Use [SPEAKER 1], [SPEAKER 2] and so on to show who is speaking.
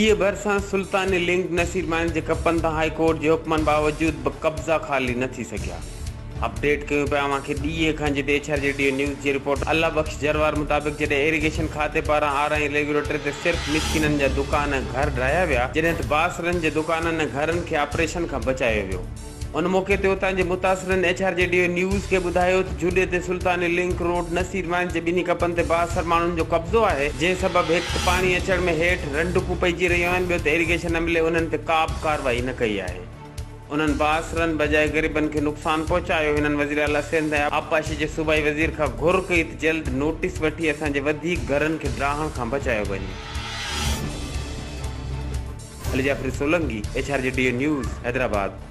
[SPEAKER 1] ॾींहं भर सां सुल्तानी लिंक नसीर माइन जे कपनि तां हाई कोर्ट जे हुकमनि बावजूद बि कब्ज़ा ख़ाली न थी सघिया। अपडेट कयूं पिया अव्हांखे ॾींहं खां जॾहिं HRJD न्यूज़ जी रिपोर्ट अल्लाह बख्श जरवार मुताबिक़ जॾहिं इरिगेशन खाते पारां आरआई रेगुलेटर ते सिर्फ़ मिसकिननि जा दुकान घर ढाया विया, जॾहिं त बासरनि जे दुकाननि घरनि खे ऑपरेशन खां बचायो वियो। उन मौके ते उतां जे मुतासिरनि HRJD न्यूज़ खे ॿुधायो त जुडे ते सुल्तानी लिंक रोड नसीर माइन जे ॿिन्ही कपनि ते बासर माण्हुनि जो कब्ज़ो आहे, जंहिं सबबु हिकु त पाणी अचण में हेठि रंडकूं पइजी रहियूं आहिनि, ॿियो त इरिगेशन अमले उन्हनि ते का बि कार्रवाई न कई आहे। उन्हनि बासरनि बजाए ग़रीबनि खे नुक़सानु पहुचायो। हिननि वज़ीर आला सिंध ऐं आबपाशी जे सूबाई वज़ीर खां घुर कई त जल्द नोटिस वठी असांजे वधीक घरनि खे ड्राहण खां बचायो वञे। Ali Jafri Solanki, HRJD news, Hyderabad.